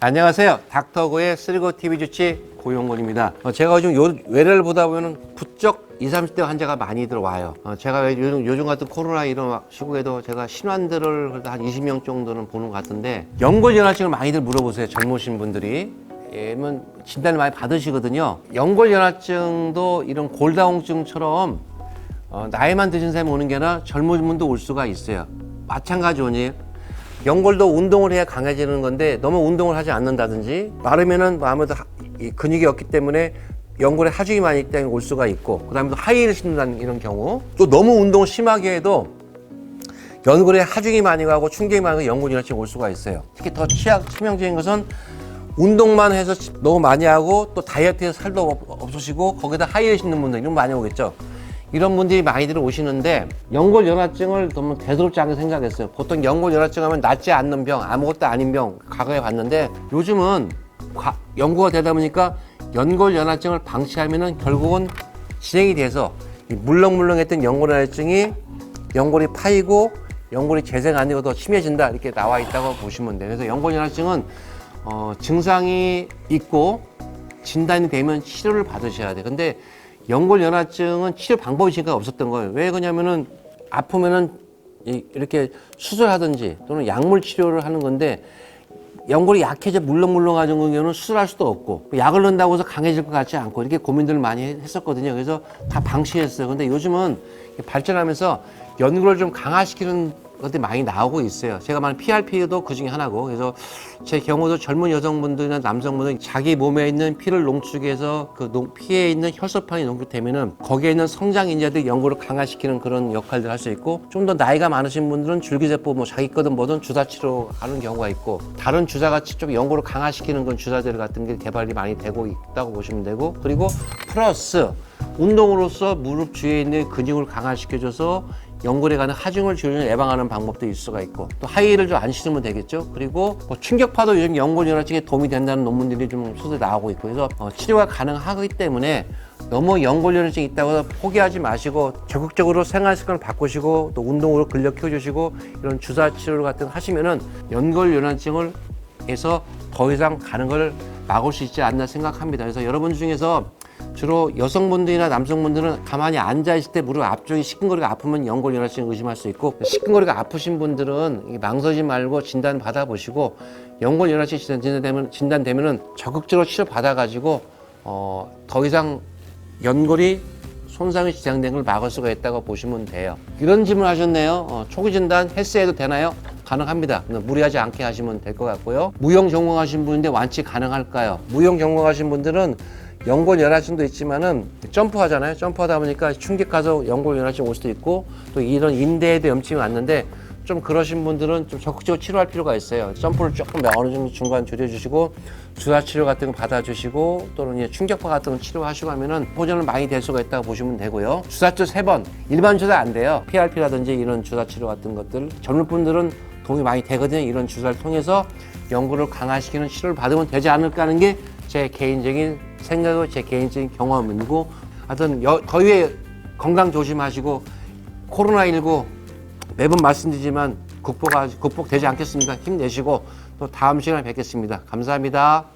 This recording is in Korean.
안녕하세요. 닥터고의 쓰리고 TV 주치 고용곤입니다. 제가 요즘 외래를 보다 보면 부쩍 20, 30대 환자가 많이 들어와요. 제가 요즘 같은 코로나 이런 시국에도 제가 신환들을 그래도 한 20명 정도는 보는 것 같은데, 연골연화증을 많이들 물어보세요. 젊으신 분들이. 면 진단을 많이 받으시거든요. 연골연화증도 이런 골다공증처럼 나이만 드신 사람이 오는 게 아니라 젊은 분도 올 수가 있어요. 마찬가지죠. 연골도 운동을 해야 강해지는 건데, 너무 운동을 하지 않는다든지, 마르면은 아무래도 근육이 없기 때문에 연골에 하중이 많이 있기 때문에 올 수가 있고, 그 다음에 또 하이힐을 신는다는 이런 경우, 또 너무 운동을 심하게 해도 연골에 하중이 많이 가고 충격이 많이 가고 연골연화증이 올 수가 있어요. 특히 더 치명적인 것은 운동만 해서 너무 많이 하고 또 다이어트해서 살도 없으시고 거기다 하이힐 신는 분들, 이런 분 많이 오겠죠. 이런 분들이 많이들 오시는데, 연골연화증을 너무 대수롭지 않게 생각했어요. 보통 연골연화증 하면 낫지 않는 병, 아무것도 아닌 병 과거에 봤는데, 요즘은 연구가 되다 보니까 연골연화증을 방치하면은 결국은 진행이 돼서 물렁물렁했던 연골연화증이 연골이 파이고 연골이 재생 안 되고 더 심해진다, 이렇게 나와 있다고 보시면 돼요. 그래서 연골연화증은 증상이 있고 진단이 되면 치료를 받으셔야 돼요. 근데 연골연화증은 치료 방법이 지금까지 없었던 거예요. 왜 그러냐면은 아프면은 이렇게 수술하든지 또는 약물 치료를 하는 건데, 연골이 약해져 물렁물렁하는 경우는 수술할 수도 없고, 약을 넣는다고 해서 강해질 것 같지 않고, 이렇게 고민들을 많이 했었거든요. 그래서 다 방치했어요. 근데 요즘은 발전하면서 연골을 좀 강화시키는 것들이 많이 나오고 있어요. 제가 말하는 PRP도 그 중에 하나고, 그래서 제 경우도 젊은 여성분들이나 남성분들 자기 몸에 있는 피를 농축해서 그 피에 있는 혈소판이 농축되면은 거기에 있는 성장인자들이 연골을 강화시키는 그런 역할들을 할 수 있고, 좀 더 나이가 많으신 분들은 줄기세포 자기 거든 뭐든 주사 치료 하는 경우가 있고, 다른 주사같이 좀 연골을 강화시키는 그런 주사들 같은 게 개발이 많이 되고 있다고 보시면 되고, 그리고 플러스 운동으로서 무릎 주위에 있는 근육을 강화시켜줘서 연골에 가는 하중을 예방하는 방법도 있을 수가 있고, 또 하이힐을 좀 안 신으면 되겠죠. 그리고 충격파도 요즘 연골연화증에 도움이 된다는 논문들이 좀 수도 나오고 있고, 그래서 치료가 가능하기 때문에 너무 연골연화증이 있다고 해서 포기하지 마시고 적극적으로 생활 습관을 바꾸시고, 또 운동으로 근력 키워주시고 이런 주사 치료를 같은 거 하시면은 연골연화증을 해서 더 이상 가는 걸 막을 수 있지 않나 생각합니다. 그래서 여러분 중에서 주로 여성분들이나 남성분들은 가만히 앉아있을 때 무릎 앞쪽이 시큰거리가 아프면 연골연화증을 의심할 수 있고, 시큰거리가 아프신 분들은 망설이지 말고 진단 받아보시고, 연골연화증 진단되면은 적극적으로 치료 받아가지고 더 이상 연골이 손상이 지장된 걸 막을 수가 있다고 보시면 돼요. 이런 질문 하셨네요. 초기 진단 헬스해도 되나요? 가능합니다. 무리하지 않게 하시면 될 것 같고요. 무형 전공하신 분인데 완치 가능할까요? 무형 전공하신 분들은 연골연화증도 있지만은 점프하잖아요. 점프하다 보니까 충격 가서 연골연화증 올 수도 있고, 또 이런 인대에도 염증이 왔는데, 좀 그러신 분들은 좀 적극적으로 치료할 필요가 있어요. 점프를 조금 어느 정도 중간 줄여주시고, 주사 치료 같은 거 받아주시고, 또는 충격파 같은 거 치료하시고 하면은 호전은 많이 될 수가 있다고 보시면 되고요. 주사 치료 3번, 일반 주사 안 돼요. PRP라든지 이런 주사 치료 같은 것들, 젊은 분들은 도움이 많이 되거든요. 이런 주사를 통해서 연골을 강화시키는 치료를 받으면 되지 않을까 하는 게 제 개인적인 생각이고 제 개인적인 경험이고, 하여튼 더위에 건강 조심하시고, 코로나19 매번 말씀드리지만 극복되지 않겠습니까? 힘내시고 또 다음 시간에 뵙겠습니다. 감사합니다.